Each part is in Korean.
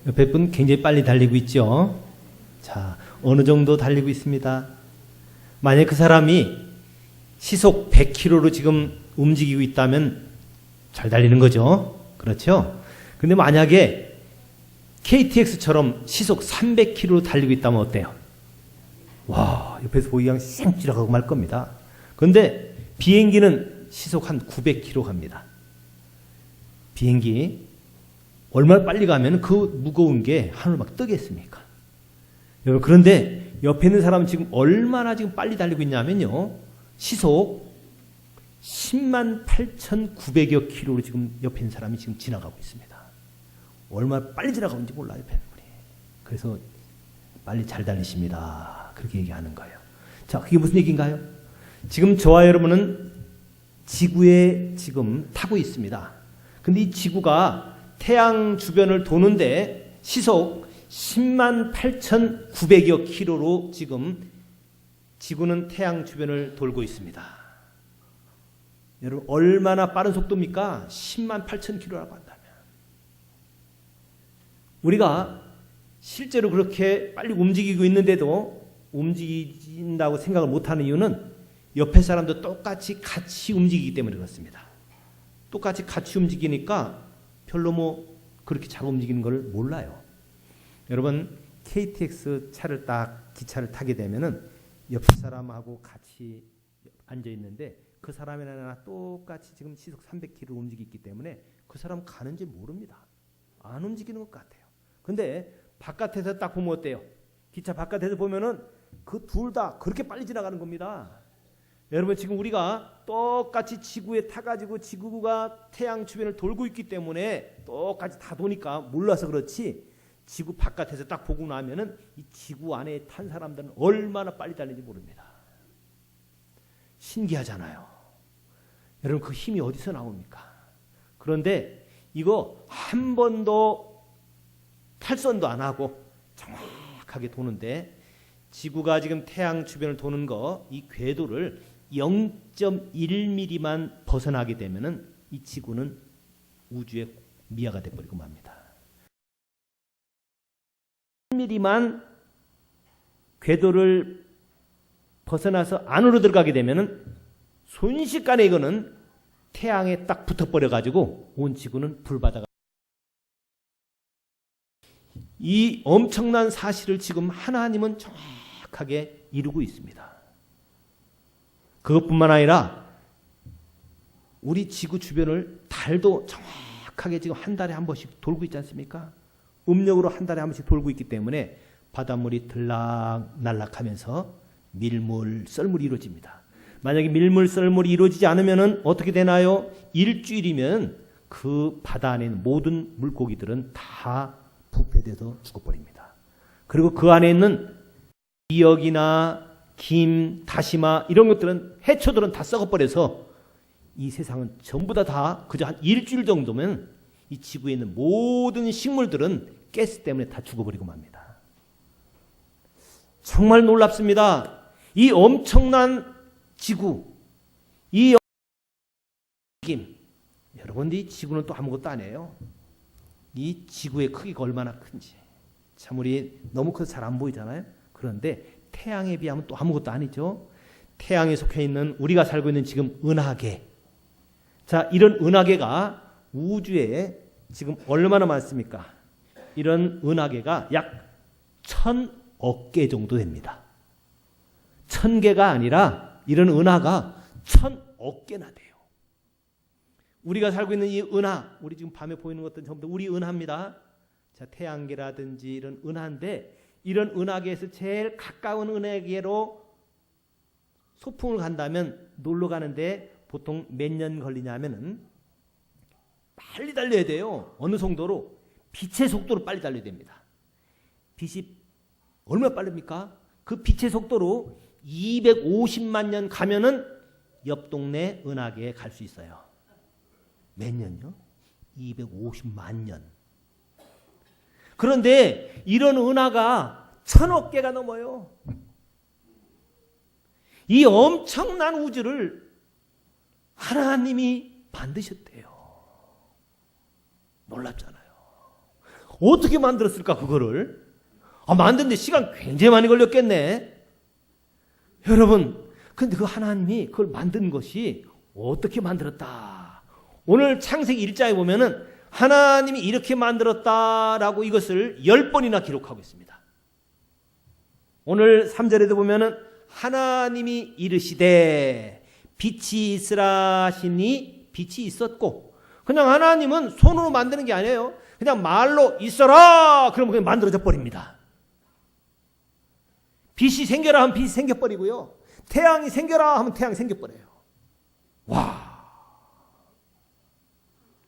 옆에 분 굉장히 빨리 달리고 있죠. 자, 어느 정도 달리고 있습니다. 만약 그 사람이 시속 100km로 지금 움직이고 있다면 잘 달리는 거죠. 그렇죠? 근데 만약에 KTX처럼 시속 300km로 달리고 있다면 어때요? 와, 옆에서 보기 그냥 쌩 지나가고 말 겁니다. 그런데 비행기는 시속 한 900km 갑니다. 비행기 얼마나 빨리 가면 그 무거운 게 하늘로 막 뜨겠습니까? 여러분, 그런데 옆에 있는 사람은 지금 얼마나 지금 빨리 달리고 있냐면요. 시속 108,900여 킬로로 지금 옆에 있는 사람이 지금 지나가고 있습니다. 얼마나 빨리 지나가는지 몰라요, 옆에 있는 분이. 그래서 빨리 잘 달리십니다. 그렇게 얘기하는 거예요. 자, 그게 무슨 얘기인가요? 지금 저와 여러분은 지구에 지금 타고 있습니다. 근데 이 지구가 태양 주변을 도는데 시속 108,900여 킬로로 지금 지구는 태양 주변을 돌고 있습니다. 여러분, 얼마나 빠른 속도입니까? 108,000킬로라고 한다면. 우리가 실제로 그렇게 빨리 움직이고 있는데도 움직인다고 생각을 못하는 이유는 옆에 사람도 똑같이 같이 움직이기 때문에 그렇습니다. 똑같이 같이 움직이니까 별로 그렇게 잘 움직이는 걸 몰라요. 여러분, KTX 차를 기차를 타게 되면은 옆 사람하고 같이 앉아 있는데 그 사람이나 똑같이 지금 시속 300km 움직이기 때문에 그 사람 가는지 모릅니다. 안 움직이는 것 같아요. 근데 바깥에서 딱 보면 어때요? 기차 바깥에서 보면은 그 둘 다 그렇게 빨리 지나가는 겁니다. 여러분, 지금 우리가 똑같이 지구에 타가지고 지구가 태양 주변을 돌고 있기 때문에 똑같이 다 도니까 몰라서 그렇지, 지구 바깥에서 딱 보고 나면은 이 지구 안에 탄 사람들은 얼마나 빨리 달리는지 모릅니다. 신기하잖아요. 여러분, 그 힘이 어디서 나옵니까? 그런데 이거 한 번도 탈선도 안 하고 정확하게 도는데, 지구가 지금 태양 주변을 도는 이 궤도를 0.1mm만 벗어나게 되면은 이 지구는 우주의 미아가 돼버리고 맙니다. 1mm만 궤도를 벗어나서 안으로 들어가게 되면은 순식간에 이거는 태양에 딱 붙어버려 가지고 온 지구는 불바다가. 이 엄청난 사실을 지금 하나님은 정확하게 이루고 있습니다. 그것뿐만 아니라 우리 지구 주변을 달도 정확하게 지금 한 달에 한 번씩 돌고 있지 않습니까? 음력으로 한 달에 한 번씩 돌고 있기 때문에 바닷물이 들락날락하면서 밀물, 썰물이 이루어집니다. 만약에 밀물, 썰물이 이루어지지 않으면 어떻게 되나요? 일주일이면 그 바다 안에 있는 모든 물고기들은 다 부패돼서 죽어버립니다. 그리고 그 안에 있는 미역이나 김, 다시마 이런 것들은, 해초들은 다 썩어버려서 이 세상은 전부 다 그저 한 일주일 정도면 이 지구에 있는 모든 식물들은 가스 때문에 다 죽어버리고 맙니다. 정말 놀랍습니다. 이 엄청난 지구, 이 느낌. 여러분, 이 지구는 또 아무것도 아니에요. 이 지구의 크기가 얼마나 큰지 참 우리 너무 커서 잘 안 보이잖아요. 그런데 태양에 비하면 또 아무것도 아니죠. 태양에 속해 있는 우리가 살고 있는 지금 은하계. 자, 이런 은하계가 우주에 지금 얼마나 많습니까? 이런 은하계가 약 1,000억 개 정도 됩니다. 1,000개가 아니라 이런 은하가 1,000억 개나 돼요. 우리가 살고 있는 이 은하, 우리 지금 밤에 보이는 것들은 전부 우리 은하입니다. 자, 태양계라든지 이런 은하인데, 이런 은하계에서 제일 가까운 은하계로 소풍을 간다면, 놀러 가는데 보통 몇 년 걸리냐면은 빨리 달려야 돼요. 어느 정도로? 빛의 속도로 빨리 달려야 됩니다. 빛이 얼마나 빠릅니까? 그 빛의 속도로 250만 년 가면은 옆 동네 은하계에 갈 수 있어요. 몇 년요? 250만 년. 그런데 이런 은하가 1,000억 개가 넘어요. 이 엄청난 우주를 하나님이 만드셨대요. 놀랍잖아요. 어떻게 만들었을까 그거를? 만드는데 시간 굉장히 많이 걸렸겠네. 여러분, 근데 그 하나님이 그걸 만든 것이 어떻게 만들었다? 오늘 창세기 1장에 보면은 하나님이 이렇게 만들었다라고 이것을 10번이나 기록하고 있습니다. 오늘 3절에도 보면은 하나님이 이르시되 빛이 있으라 하시니 빛이 있었고, 그냥 하나님은 손으로 만드는 게 아니에요. 그냥 말로 있어라 그러면 그냥 만들어져 버립니다. 빛이 생겨라 하면 빛이 생겨버리고요. 태양이 생겨라 하면 태양이 생겨버려요. 와,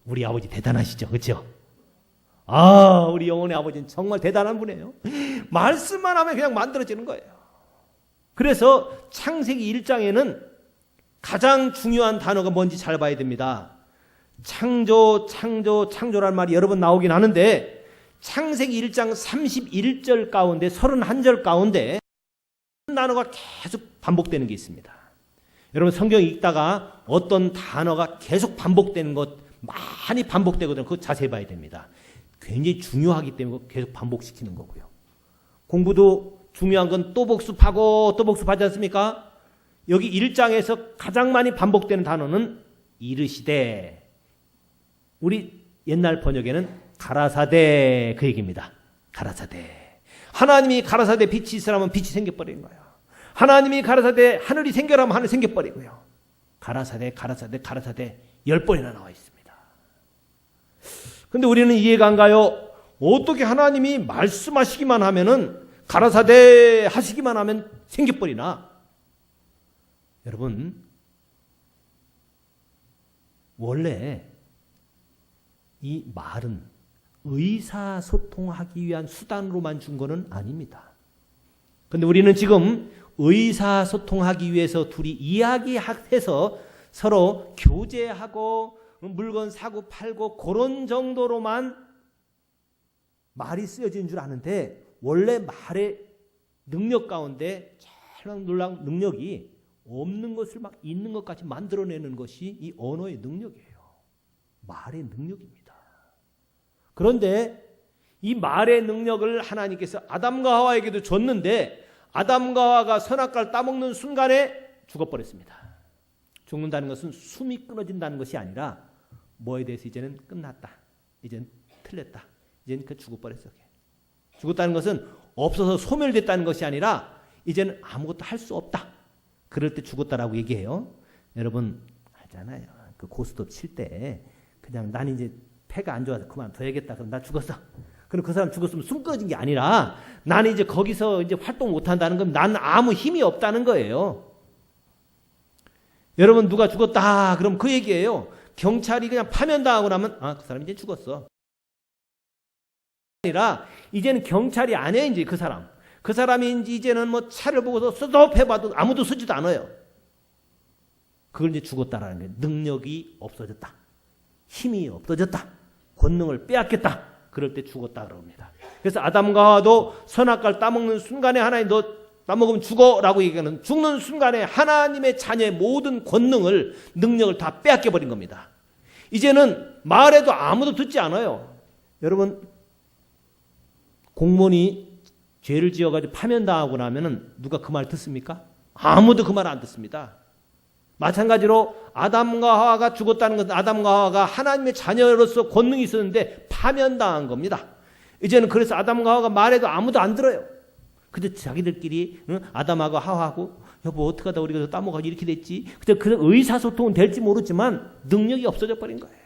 우리 아버지 대단하시죠, 그렇죠? 우리 영혼의 아버지는 정말 대단한 분이에요. 말씀만 하면 그냥 만들어지는 거예요. 그래서 창세기 1장에는 가장 중요한 단어가 뭔지 잘 봐야 됩니다. 창조라는 말이 여러 번 나오긴 하는데 창세기 1장 31절 가운데 31절 가운데 한 단어가 계속 반복되는 게 있습니다. 여러분 성경 읽다가 어떤 단어가 계속 반복되는 것 많이 반복되거든요. 그거 자세히 봐야 됩니다. 굉장히 중요하기 때문에 계속 반복시키는 거고요. 공부도 중요한 건 또 복습하고 또 복습하지 않습니까? 여기 1장에서 가장 많이 반복되는 단어는 이르시되, 우리 옛날 번역에는 가라사대 그 얘기입니다. 가라사대. 하나님이 가라사대 빛이 있으라면 빛이 생겨버리는 거예요. 하나님이 가라사대 하늘이 생겨라면 하늘이 생겨버리고요. 가라사대 10번이나 나와 있습니다. 근데 우리는 이해가 안 가요. 어떻게 하나님이 말씀하시기만 하면은 가라사대 하시기만 하면 생겨버리나? 여러분, 원래 이 말은 의사소통하기 위한 수단으로만 준 거는 아닙니다. 근데 우리는 지금 의사소통하기 위해서 둘이 이야기해서 서로 교제하고 물건 사고 팔고 그런 정도로만 말이 쓰여진 줄 아는데, 원래 말의 능력 가운데 찰랑 놀랑 능력이 없는 것을 막 있는 것까지 만들어내는 것이 이 언어의 능력이에요. 말의 능력입니다. 그런데 이 말의 능력을 하나님께서 아담과 하와에게도 줬는데 아담과 하와가 선악과를 따먹는 순간에 죽어버렸습니다. 죽는다는 것은 숨이 끊어진다는 것이 아니라 뭐에 대해서 이제는 끝났다. 이제는 틀렸다. 이제는 죽어버렸어. 죽었다는 것은 없어서 소멸됐다는 것이 아니라 이제는 아무것도 할 수 없다. 그럴 때 죽었다라고 얘기해요. 여러분 알잖아요. 그 고스톱 칠 때 그냥 난 이제 패가 안 좋아서 그만둬야겠다. 그럼 나 죽었어. 그럼 그 사람 죽었으면 숨 끊어진 게 아니라 나는 이제 거기서 이제 활동 못 한다는 건 나는 아무 힘이 없다는 거예요. 여러분 누가 죽었다 그럼 그 얘기예요. 경찰이 그냥 파면당하고 나면 그 사람 이제 죽었어. 아니라 이제는 경찰이 아니에요. 이제 그 사람. 그 사람이 이제는 뭐 차를 보고서 스톱해봐도 아무도 쓰지도 않아요. 그걸 이제 죽었다라는 거예요. 능력이 없어졌다. 힘이 없어졌다. 권능을 빼앗겼다. 그럴 때 죽었다 그럽니다. 그래서 아담과 하와도 선악과를 따먹는 순간에 하나님 너 따먹으면 죽어라고 얘기하는 죽는 순간에 하나님의 자녀의 모든 권능을 능력을 다 빼앗겨버린 겁니다. 이제는 말해도 아무도 듣지 않아요. 여러분 공무원이 죄를 지어가지고 파면당하고 나면은 누가 그 말 듣습니까? 아무도 그 말 안 듣습니다. 마찬가지로 아담과 하와가 죽었다는 것은 아담과 하와가 하나님의 자녀로서 권능이 있었는데 파면당한 겁니다. 이제는 그래서 아담과 하와가 말해도 아무도 안 들어요. 근데 자기들끼리 아담하고 하와하고 여보 어떡하다 우리가 따먹어가지고 이렇게 됐지. 근데 그 의사소통은 될지 모르지만 능력이 없어져 버린 거예요.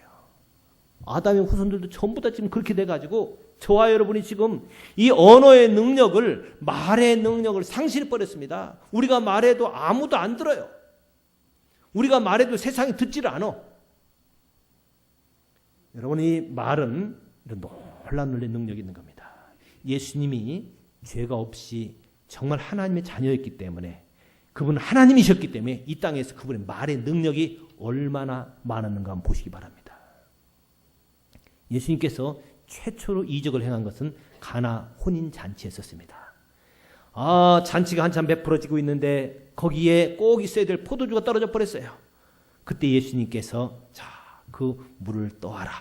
아담의 후손들도 전부 다 지금 그렇게 돼가지고 저와 여러분이 지금 이 언어의 능력을 말의 능력을 상실해버렸습니다. 우리가 말해도 아무도 안 들어요. 우리가 말해도 세상이 듣지를 않아. 여러분 이 말은 이런 놀라운 능력이 있는 겁니다. 예수님이 죄가 없이 정말 하나님의 자녀였기 때문에 그분은 하나님이셨기 때문에 이 땅에서 그분의 말의 능력이 얼마나 많았는가 한번 보시기 바랍니다. 예수님께서 최초로 이적을 행한 것은 가나 혼인잔치였었습니다. 잔치가 한참 베풀어지고 있는데 거기에 꼭 있어야 될 포도주가 떨어져 버렸어요. 그때 예수님께서 자, 그 물을 떠와라.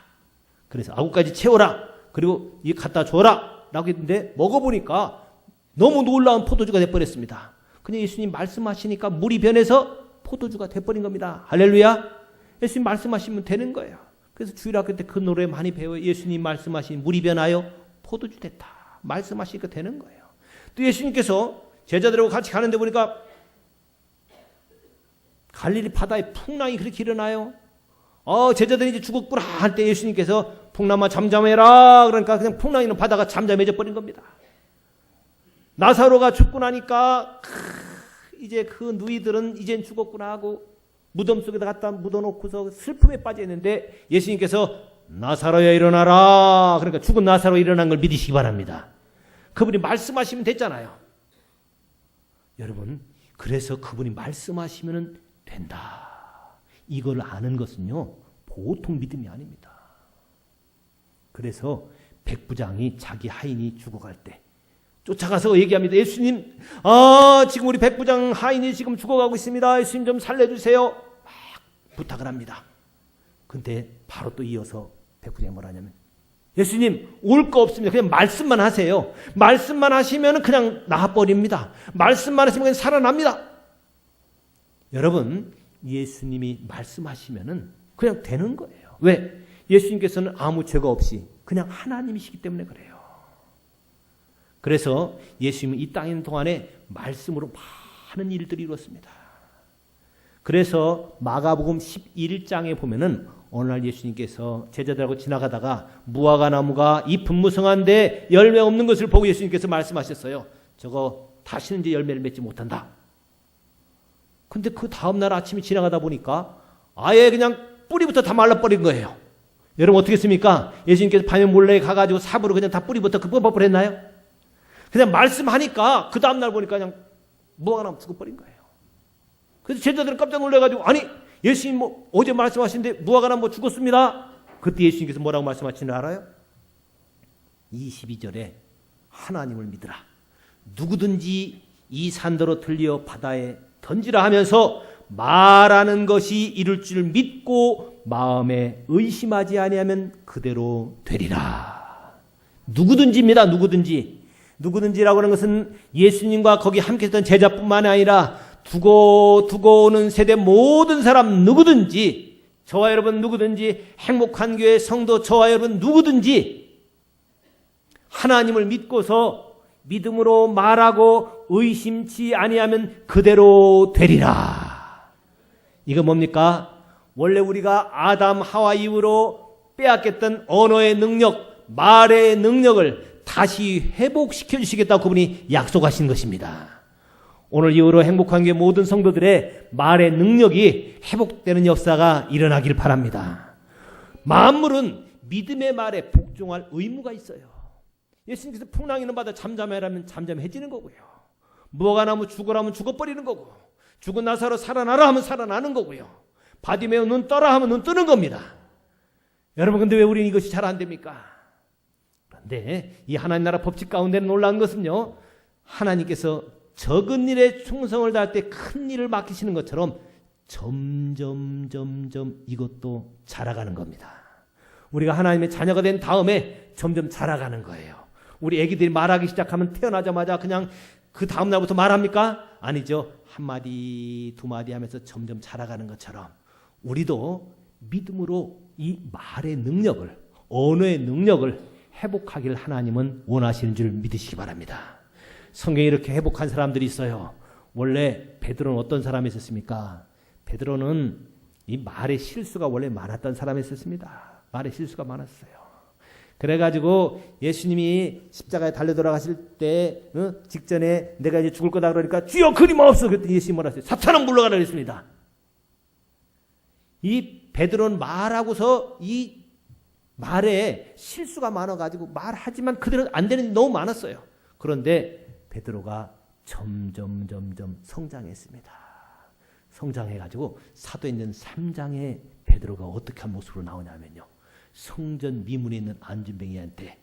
그래서 아구까지 채워라. 그리고 이 갖다 줘라 라고 했는데 먹어보니까 너무 놀라운 포도주가 돼버렸습니다. 그냥 예수님 말씀하시니까 물이 변해서 포도주가 돼버린 겁니다. 할렐루야. 예수님 말씀하시면 되는 거예요. 그래서 주일학교 때 그 노래 많이 배워요. 예수님 말씀하신 물이 변하여 포도주 됐다. 말씀하시니까 되는 거예요. 또 예수님께서 제자들하고 같이 가는데 보니까 갈릴리 바다에 풍랑이 그렇게 일어나요. 제자들이 이제 죽었구나 할 때 예수님께서 풍랑아 잠잠해라. 그러니까 그냥 풍랑이 있는 바다가 잠잠해져 버린 겁니다. 나사로가 죽고 나니까 이제 그 누이들은 이젠 죽었구나 하고 무덤 속에다 갖다 묻어놓고서 슬픔에 빠져 있는데 예수님께서 나사로야 일어나라. 그러니까 죽은 나사로 일어난 걸 믿으시기 바랍니다. 그분이 말씀하시면 됐잖아요. 여러분, 그래서 그분이 말씀하시면 된다. 이걸 아는 것은요, 보통 믿음이 아닙니다. 그래서 백부장이 자기 하인이 죽어갈 때 쫓아가서 얘기합니다. 예수님, 지금 우리 백부장 하인이 지금 죽어가고 있습니다. 예수님 좀 살려주세요. 막 부탁을 합니다. 근데 바로 또 이어서 백부장이 뭐라 하냐면, 예수님 올 거 없습니다. 그냥 말씀만 하세요. 말씀만 하시면 그냥 나아버립니다. 말씀만 하시면 그냥 살아납니다. 여러분, 예수님이 말씀하시면 그냥 되는 거예요. 왜? 예수님께서는 아무 죄가 없이 그냥 하나님이시기 때문에 그래요. 그래서 예수님은 이 땅에 있는 동안에 말씀으로 많은 일들이 이루었습니다. 그래서 마가복음 11장에 보면은 어느 날 예수님께서 제자들하고 지나가다가 무화과 나무가 잎은 무성한데 열매 없는 것을 보고 예수님께서 말씀하셨어요. 저거 다시는 이제 열매를 맺지 못한다. 근데 그 다음날 아침에 지나가다 보니까 아예 그냥 뿌리부터 다 말라버린 거예요. 여러분 어떻게 했습니까? 예수님께서 밤에 몰래 가가지고 삽으로 그냥 다 뿌리부터 뽑아버렸 했나요? 그냥 말씀하니까 그 다음날 보니까 그냥 무화과 나무 죽어버린 거예요. 그래서 제자들은 깜짝 놀라가지고 아니 예수님 어제 말씀하신데 무화과 나무 죽었습니다. 그때 예수님께서 뭐라고 말씀하시는 줄 알아요? 22절에 하나님을 믿으라. 누구든지 이 산더러 들려 바다에 던지라 하면서 말하는 것이 이룰 줄 믿고 마음에 의심하지 아니하면 그대로 되리라. 누구든지입니다. 누구든지라고 하는 것은 예수님과 거기 함께 있던 제자뿐만 아니라 두고 오는 세대 모든 사람 누구든지, 저와 여러분 누구든지, 행복한 교회 성도 저와 여러분 누구든지 하나님을 믿고서 믿음으로 말하고 의심치 아니하면 그대로 되리라. 이거 뭡니까? 원래 우리가 아담 하와 이후로 빼앗겼던 언어의 능력, 말의 능력을 다시 회복시켜 주시겠다고 그분이 약속하신 것입니다. 오늘 이후로 행복한 교회 모든 성도들의 말의 능력이 회복되는 역사가 일어나길 바랍니다. 만물은 믿음의 말에 복종할 의무가 있어요. 예수님께서 풍랑 있는 바다 잠잠해라면 잠잠해지는 거고요. 무화과 나무 죽으라면 죽어버리는 거고, 죽은 나사로 살아나라 하면 살아나는 거고요. 바디메오 눈 떠라 하면 눈 뜨는 겁니다. 여러분, 근데 왜 우리는 이것이 잘 안 됩니까? 그런데 이 하나님 나라 법칙 가운데는 놀라운 것은요, 하나님께서 적은 일에 충성을 다할 때 큰 일을 맡기시는 것처럼 점점 이것도 자라가는 겁니다. 우리가 하나님의 자녀가 된 다음에 점점 자라가는 거예요. 우리 애기들이 말하기 시작하면 태어나자마자 그냥 그 다음 날부터 말합니까? 아니죠. 한 마디 두 마디 하면서 점점 자라가는 것처럼 우리도 믿음으로 이 말의 능력을, 언어의 능력을 회복하기를 하나님은 원하시는 줄 믿으시기 바랍니다. 성경에 이렇게 회복한 사람들이 있어요. 원래 베드로는 어떤 사람이었습니까? 베드로는 이 말의 실수가 원래 많았던 사람이었습니다. 말의 실수가 많았어요. 그래가지고 예수님이 십자가에 달려 돌아가실 때 직전에 내가 이제 죽을 거다 그러니까 주여 그림없어 그랬더니 예수님이 뭐라 했어요? 사탄아 물러가라 그랬습니다. 이 베드로는 말하고서 이 말에 실수가 많아가지고 말하지만 그대로 안 되는 일이 너무 많았어요. 그런데 베드로가 점점 성장했습니다. 성장해가지고 사도행전 3장에 베드로가 어떻게 한 모습으로 나오냐면요. 성전 미문에 있는 안진뱅이한테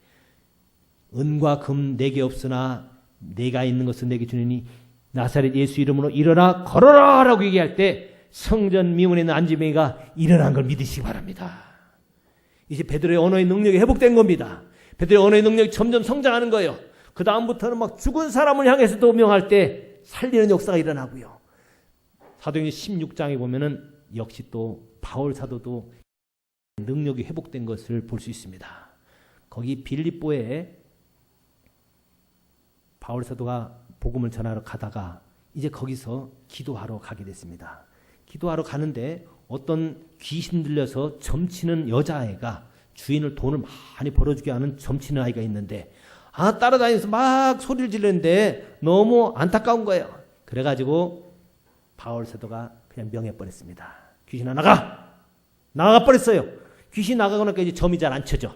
은과 금 내게 없으나 내가 있는 것은 내게 주느니 나사렛 예수 이름으로 일어나 걸어라 라고 얘기할 때 성전 미문에 있는 안진뱅이가 일어난 걸 믿으시기 바랍니다. 이제 베드로의 언어의 능력이 회복된 겁니다. 베드로의 언어의 능력이 점점 성장하는 거예요. 그 다음부터는 막 죽은 사람을 향해서도 명할 때 살리는 역사가 일어나고요. 사도행전 16장에 보면은 역시 또 바울 사도도 능력이 회복된 것을 볼 수 있습니다. 거기 빌립보에 바울 사도가 복음을 전하러 가다가 이제 거기서 기도하러 가게 됐습니다. 기도하러 가는데 어떤 귀신 들려서 점치는 여자아이가 주인을 돈을 많이 벌어주게 하는 점치는 아이가 있는데 따라다니면서 막 소리를 지르는데 너무 안타까운 거예요. 그래가지고 바울 사도가 그냥 명해버렸습니다. 귀신아 나가 버렸어요. 귀신 나가고 나니까 이제 점이 잘 안 쳐져.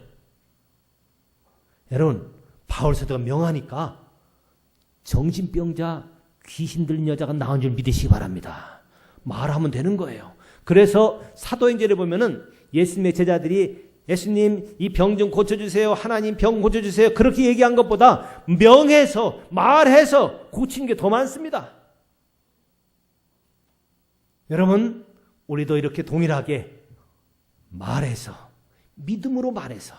여러분 바울 사도가 명하니까 정신병자 귀신 들린 여자가 나온 줄 믿으시기 바랍니다. 말하면 되는 거예요. 그래서 사도행전에 보면은 예수님의 제자들이 예수님 이 병 좀 고쳐주세요. 하나님 병 고쳐주세요. 그렇게 얘기한 것보다 명해서 말해서 고친 게 더 많습니다. 여러분 우리도 이렇게 동일하게 말해서 믿음으로 말해서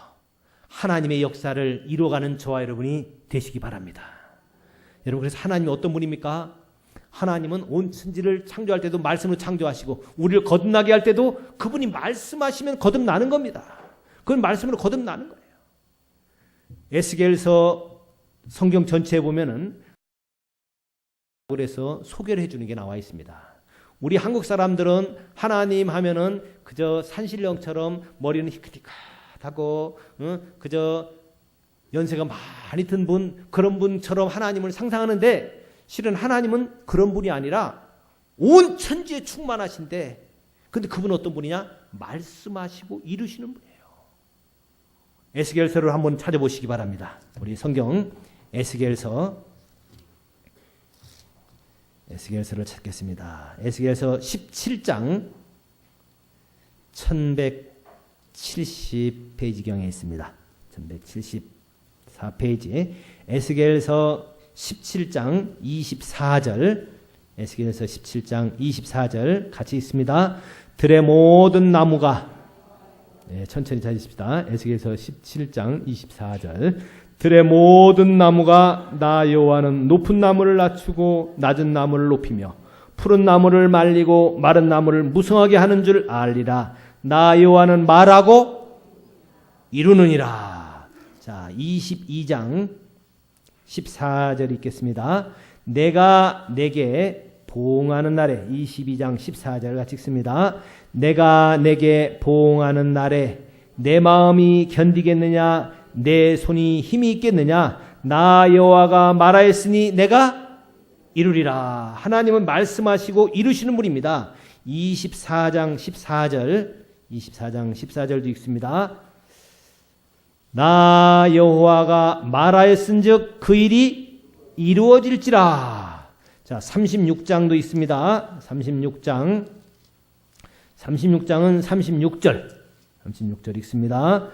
하나님의 역사를 이루어가는 저와 여러분이 되시기 바랍니다. 여러분 그래서 하나님이 어떤 분입니까? 하나님은 온 천지를 창조할 때도 말씀으로 창조하시고 우리를 거듭나게 할 때도 그분이 말씀하시면 거듭나는 겁니다. 그건 말씀으로 거듭나는 거예요. 에스겔서 성경 전체에 보면은 그래서 소개를 해주는 게 나와 있습니다. 우리 한국 사람들은 하나님 하면은 그저 산신령처럼 머리는 희끗희끗하고 그저 연세가 많이 든 분 그런 분처럼 하나님을 상상하는데 실은 하나님은 그런 분이 아니라 온 천지에 충만하신데 근데 그분은 어떤 분이냐? 말씀하시고 이루시는 분이에요. 에스겔서를 한번 찾아보시기 바랍니다. 우리 성경 에스겔서를 찾겠습니다. 에스겔서 17장 1170페이지경에 있습니다. 1174페이지 에스겔서 17장 24절 에스겔서 17장 24절 같이 있습니다. 들의 모든 나무가 천천히 찾으십시다. 에스겔서 17장 24절 들의 모든 나무가 나 여호와는 높은 나무를 낮추고 낮은 나무를 높이며 푸른 나무를 말리고 마른 나무를 무성하게 하는 줄 알리라. 나 여호와는 말하고 이루느니라. 자, 22장 14절 읽겠습니다. 내가 내게 보응하는 날에 22장 14절 같이 읽습니다. 내가 내게 보응하는 날에 내 마음이 견디겠느냐 내 손이 힘이 있겠느냐 나 여호와가 말하였으니 내가 이루리라. 하나님은 말씀하시고 이루시는 분입니다. 24장 14절도 읽습니다. 나 여호와가 말하였은즉 그 일이 이루어질지라. 자, 36장도 있습니다. 36장은 36절 읽습니다.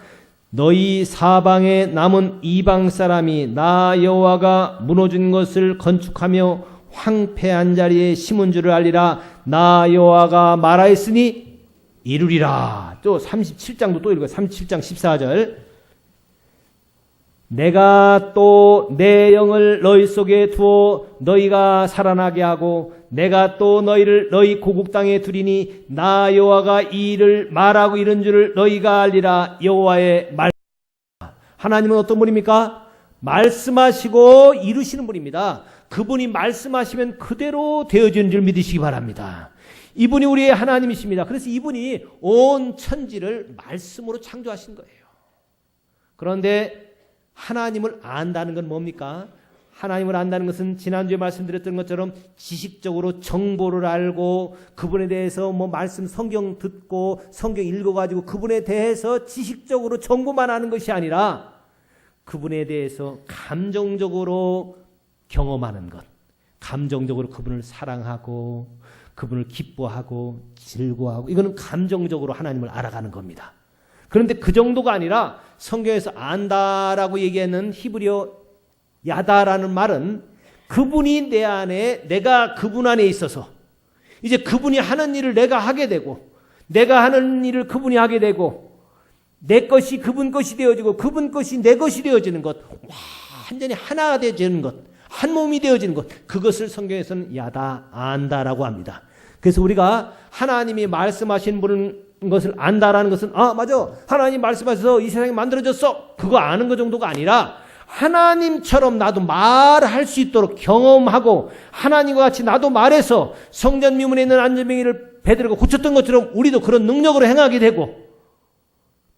너희 사방에 남은 이방 사람이 나 여호와가 무너진 것을 건축하며 황폐한 자리에 심은 줄을 알리라. 나 여호와가 말하였으니 이루리라. 또 37장도 또 읽어요. 37장 14절 내가 또 내 영을 너희 속에 두어 너희가 살아나게 하고 내가 또 너희를 너희 고국 땅에 두리니 나 여호와가 이 일을 말하고 이른 줄을 너희가 알리라. 여호와의 말. 하나님은 어떤 분입니까? 말씀하시고 이루시는 분입니다. 그분이 말씀하시면 그대로 되어지는 줄 믿으시기 바랍니다. 이분이 우리의 하나님이십니다. 그래서 이분이 온 천지를 말씀으로 창조하신 거예요. 그런데 하나님을 안다는 건 뭡니까? 하나님을 안다는 것은 지난주에 말씀드렸던 것처럼 지식적으로 정보를 알고 그분에 대해서 뭐 말씀 성경 듣고 성경 읽어가지고 그분에 대해서 지식적으로 정보만 아는 것이 아니라 그분에 대해서 감정적으로 경험하는 것, 감정적으로 그분을 사랑하고 그분을 기뻐하고 즐거워하고 이거는 감정적으로 하나님을 알아가는 겁니다. 그런데 그 정도가 아니라 성경에서 안다라고 얘기하는 히브리어 야다라는 말은 그분이 내 안에 내가 그분 안에 있어서 이제 그분이 하는 일을 내가 하게 되고 내가 하는 일을 그분이 하게 되고 내 것이 그분 것이 되어지고 그분 것이 내 것이 되어지는 것, 완전히 하나가 되어지는 것, 한 몸이 되어지는 것, 그것을 성경에서는 야다 안다라고 합니다. 그래서 우리가 하나님이 말씀하신 것을 안다라는 것은 맞아, 하나님 말씀하셔서 이 세상이 만들어졌어, 그거 아는 것 정도가 아니라 하나님처럼 나도 말할 수 있도록 경험하고 하나님과 같이 나도 말해서 성전 미문에 있는 안전병이를 베드로가 고쳤던 것처럼 우리도 그런 능력으로 행하게 되고,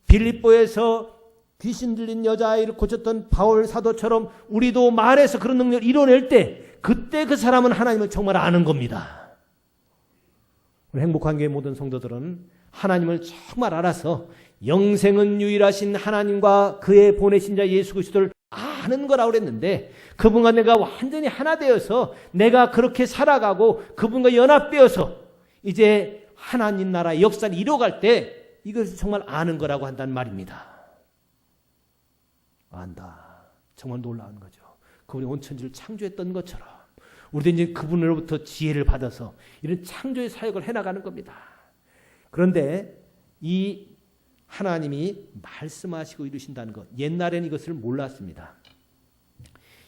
빌립보에서 귀신 들린 여자아이를 고쳤던 바울 사도처럼 우리도 말해서 그런 능력을 이뤄낼 때, 그때 그 사람은 하나님을 정말 아는 겁니다. 우리 행복한 교회 모든 성도들은 하나님을 정말 알아서 영생은 유일하신 하나님과 그의 보내신 자 예수 그리스도를 아는 거라고 그랬는데, 그분과 내가 완전히 하나 되어서 내가 그렇게 살아가고 그분과 연합되어서 이제 하나님 나라의 역사를 이뤄갈 때 이것을 정말 아는 거라고 한다는 말입니다. 안다. 정말 놀라운 거죠. 그분이 온 천지를 창조했던 것처럼 우리도 이제 그분으로부터 지혜를 받아서 이런 창조의 사역을 해나가는 겁니다. 그런데 이 하나님이 말씀하시고 이루신다는 것, 옛날에는 이것을 몰랐습니다.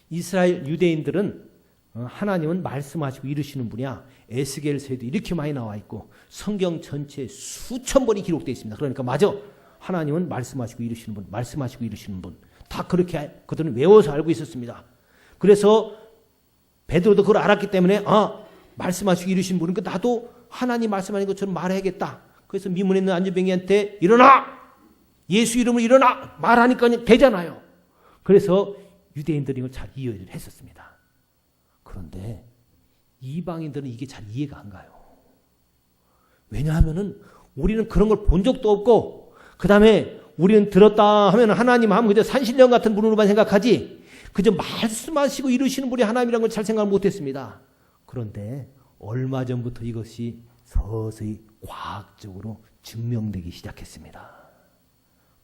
이스라엘 유대인들은 하나님은 말씀하시고 이루시는 분이야, 에스겔서에도 이렇게 많이 나와 있고 성경 전체에 수천 번이 기록되어 있습니다. 그러니까 맞아, 하나님은 말씀하시고 이루시는 분, 말씀하시고 이루시는 분, 다 그렇게 그들은 외워서 알고 있었습니다. 그래서 베드로도 그걸 알았기 때문에 말씀하시고 이루시는 분은 나도 하나님 말씀하는 것처럼 말해야겠다. 그래서 미문에 있는 안전병이한테 일어나! 예수 이름으로 일어나! 말하니까 되잖아요. 그래서 유대인들이 이걸 잘 이해를 했었습니다. 그런데 이방인들은 이게 잘 이해가 안 가요. 왜냐하면은 우리는 그런 걸 본 적도 없고, 그 다음에 우리는 들었다 하면 하나님 하면 그저 산신령 같은 분으로만 생각하지, 그저 말씀하시고 이루시는 분이 하나님이라는 걸 잘 생각을 못했습니다. 그런데 얼마 전부터 이것이 서서히 과학적으로 증명되기 시작했습니다.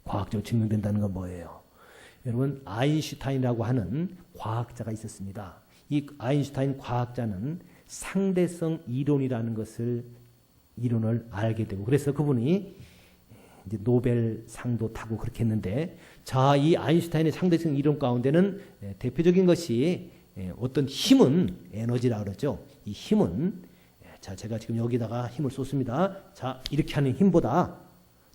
과학적으로 증명된다는 건 뭐예요? 여러분, 아인슈타인이라고 하는 과학자가 있었습니다. 이 아인슈타인 과학자는 상대성 이론이라는 이론을 알게 되고, 그래서 그분이 이제 노벨상도 타고 그렇게 했는데, 자, 이 아인슈타인의 상대성 이론 가운데는 대표적인 것이 어떤 힘은 에너지라 그러죠. 이 힘은, 자, 제가 지금 여기다가 힘을 쏟습니다. 자, 이렇게 하는 힘보다,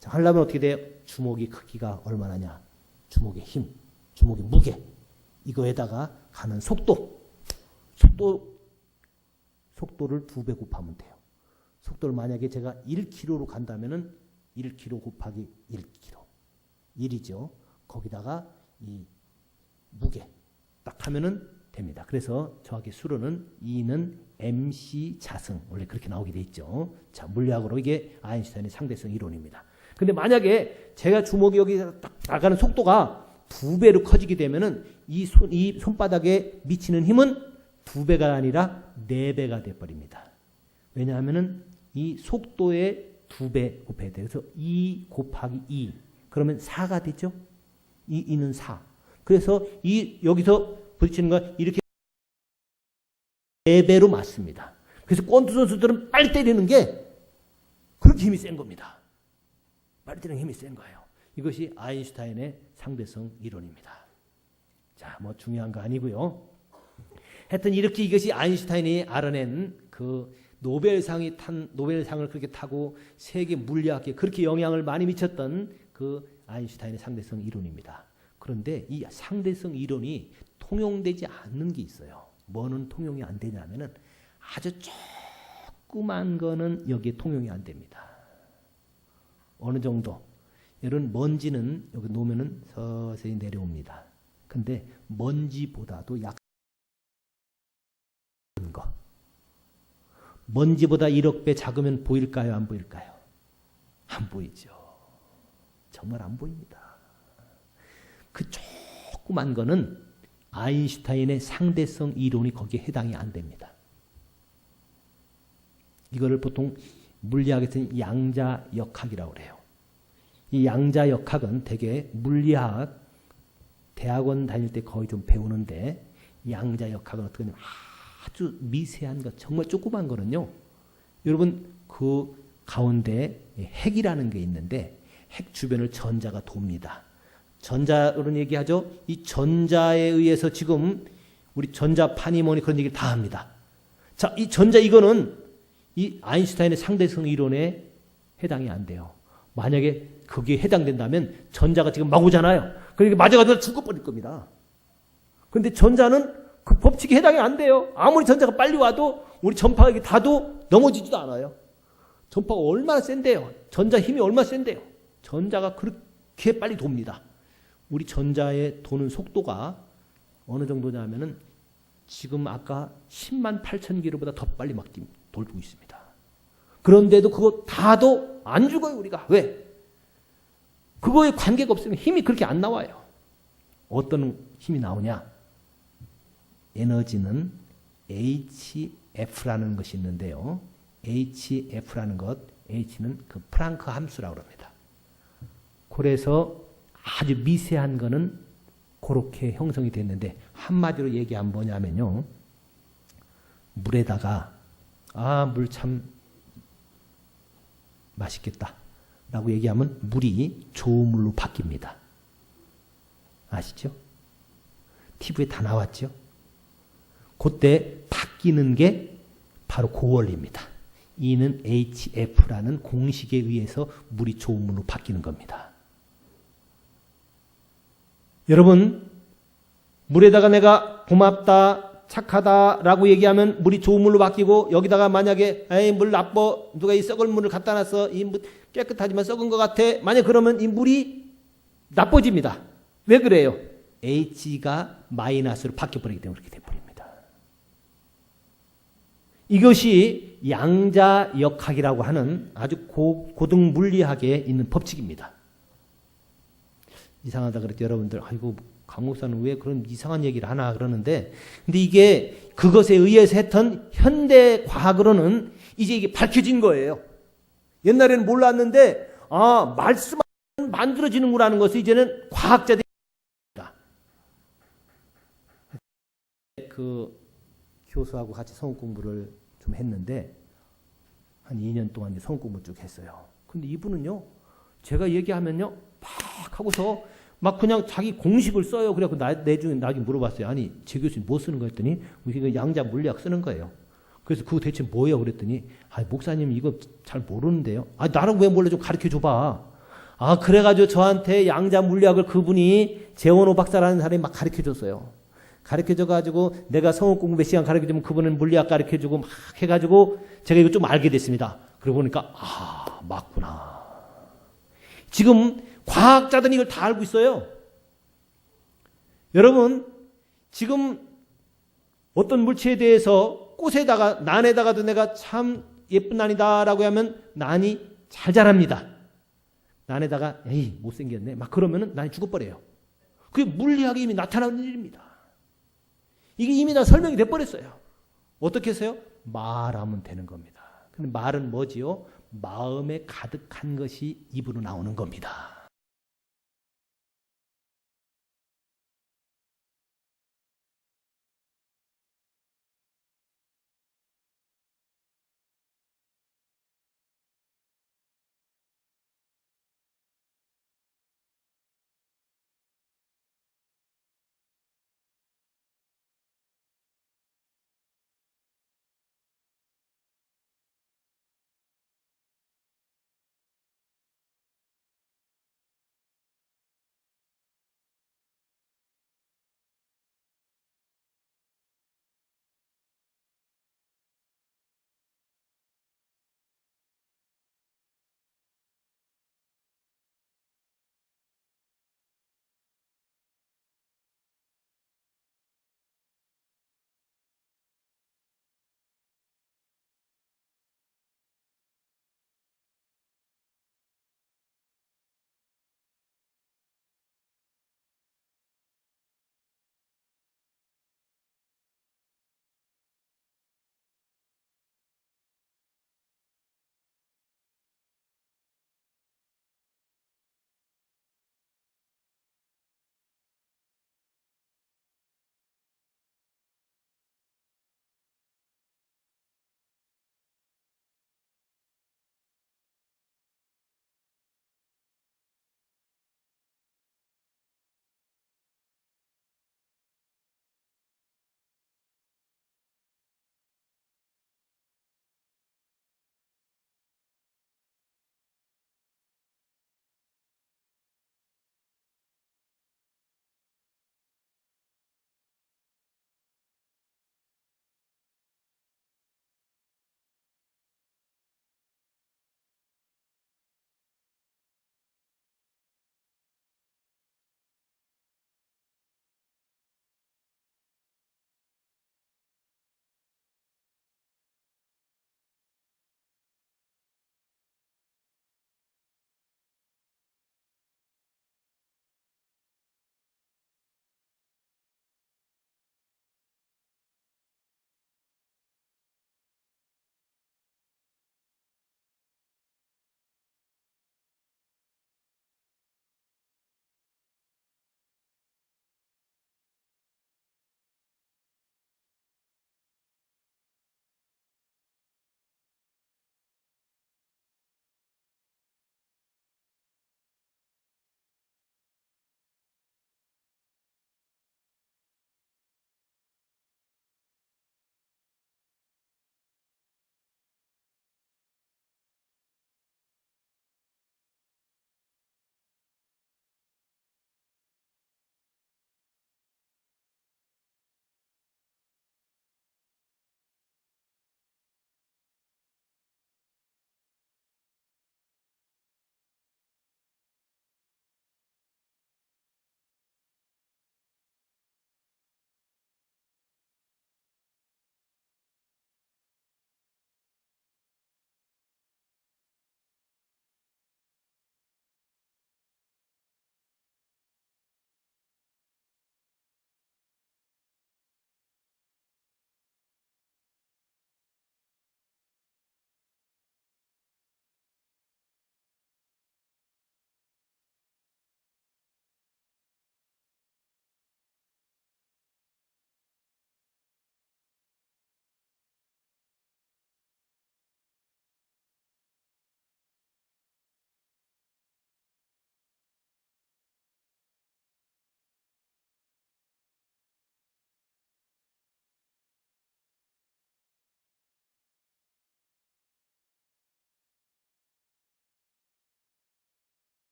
자, 하려면 어떻게 돼요? 주먹이 크기가 얼마나냐? 주먹의 힘, 주먹의 무게, 이거에다가 가는 속도를 2배 곱하면 돼요. 속도를 만약에 제가 1km로 간다면은 1km 곱하기 1km. 1이죠. 거기다가 이 무게 딱 하면은 됩니다. 그래서 정확히 수로는 E는 mc 자승, 원래 그렇게 나오게 돼 있죠. 자, 물리학으로 이게 아인슈타인의 상대성 이론입니다. 근데 만약에 제가 주먹이 여기 딱 나가는 속도가 2배로 커지게 되면은 이 손바닥에 미치는 힘은 2배가 아니라 4배가 돼버립니다. 왜냐하면은 이 속도의 2배 곱해야 돼요. 그래서 2 곱하기 2. 그러면 4가 되죠? 2는 4. 그래서 여기서 부딪히는 건 이렇게 4배로 맞습니다. 그래서 권투 선수들은 빨리 때리는 게 그렇게 힘이 센 겁니다. 빨리 때리는 힘이 센 거예요. 이것이 아인슈타인의 상대성 이론입니다. 자, 뭐 중요한 거 아니고요. 하여튼 이렇게 이것이 아인슈타인이 알아낸 그 노벨상을 그렇게 타고 세계 물리학에 그렇게 영향을 많이 미쳤던 그 아인슈타인의 상대성 이론입니다. 그런데 이 상대성 이론이 통용되지 않는 게 있어요. 뭐는 통용이 안 되냐면은 아주 조그만 거는 여기에 통용이 안 됩니다. 어느 정도. 여러분, 먼지는 여기 놓으면은 서서히 내려옵니다. 근데 먼지보다도 약한 거. 먼지보다 1억 배 작으면 보일까요? 안 보일까요? 안 보이죠. 정말 안 보입니다. 그 조그만 거는 아인슈타인의 상대성 이론이 거기에 해당이 안 됩니다. 이거를 보통 물리학에서는 양자역학이라고 그래요. 이 양자역학은 되게 물리학 대학원 다닐 때 거의 좀 배우는데, 양자역학은 어떻게 하냐면 아주 미세한 것, 정말 조그만 거는요, 여러분 그 가운데 핵이라는 게 있는데, 핵 주변을 전자가 돕니다. 전자로는 얘기하죠. 이 전자에 의해서 지금 우리 전자파니 뭐니 그런 얘기를 다 합니다. 자, 이 전자 이거는 이 아인슈타인의 상대성 이론에 해당이 안 돼요. 만약에 거기에 해당된다면 전자가 지금 막 오잖아요. 그러니까 맞아가지고 죽어버릴 겁니다. 그런데 전자는 그 법칙에 해당이 안 돼요. 아무리 전자가 빨리 와도 우리 전파가 닿아도 넘어지지도 않아요. 전파가 얼마나 센데요. 전자 힘이 얼마나 센데요. 전자가 그렇게 빨리 돕니다. 우리 전자의 도는 속도가 어느 정도냐면은 지금 아까 10만 8천 킬로보다 더 빨리 막 돌고 있습니다. 그런데도 그거 다도 안 죽어요, 우리가. 왜? 그거에 관계가 없으면 힘이 그렇게 안 나와요. 어떤 힘이 나오냐? 에너지는 HF라는 것이 있는데요. HF라는 것, H는 그 프랑크 함수라고 합니다. 그래서 아주 미세한 거는 그렇게 형성이 됐는데 한마디로 얘기하면 뭐냐면요. 물에다가 물 참 맛있겠다 라고 얘기하면 물이 좋은 물로 바뀝니다. 아시죠? TV에 다 나왔죠? 그때 바뀌는 게 바로 그 원리입니다. E는 HF라는 공식에 의해서 물이 좋은 물로 바뀌는 겁니다. 여러분, 물에다가 내가 고맙다, 착하다라고 얘기하면 물이 좋은 물로 바뀌고, 여기다가 만약에 에이 물 나빠, 누가 이 썩은 물을 갖다 놨어, 이 물 깨끗하지만 썩은 것 같아, 만약 그러면 이 물이 나빠집니다. 왜 그래요? H가 마이너스로 바뀌어버리기 때문에 그렇게 돼버립니다. 이것이 양자역학이라고 하는 아주 고등 물리학에 있는 법칙입니다. 이상하다 그랬죠. 여러분들, 아이고, 강 목사는 왜 그런 이상한 얘기를 하나 그러는데, 근데 이게 그것에 의해서 했던 현대 과학으로는 이제 이게 밝혀진 거예요. 옛날에는 몰랐는데, 말씀만 만들어지는구나 하는 것을 이제는 과학자들이 그 교수하고 같이 성우 공부를 좀 했는데, 한 2년 동안 성우 공부 쭉 했어요. 근데 이분은요, 제가 얘기하면요, 막 하고서 막 그냥 자기 공식을 써요. 그래갖고 나중에 물어봤어요. 아니, 제 교수님 뭐 쓰는 거 했더니, 우리가 양자 물리학 쓰는 거예요. 그래서 그거 대체 뭐예요? 그랬더니, 목사님 이거 잘 모르는데요. 나는 왜 몰라 좀 가르쳐 줘봐. 그래가지고 저한테 양자 물리학을 그분이 재원호 박사라는 사람이 막 가르쳐 줬어요. 가르쳐 줘가지고 내가 성우 공부 몇 시간 가르쳐 주면 그분은 물리학 가르쳐 주고 막 해가지고 제가 이거 좀 알게 됐습니다. 그러고 보니까, 맞구나. 지금 과학자들은 이걸 다 알고 있어요. 여러분, 지금 어떤 물체에 대해서 꽃에다가, 난에다가도 내가 참 예쁜 난이다라고 하면 난이 잘 자랍니다. 난에다가, 에이, 못생겼네. 막 그러면은 난이 죽어버려요. 그게 물리학이 이미 나타나는 일입니다. 이게 이미 다 설명이 돼버렸어요. 어떻게 해서요? 말하면 되는 겁니다. 근데 말은 뭐지요? 마음에 가득한 것이 입으로 나오는 겁니다.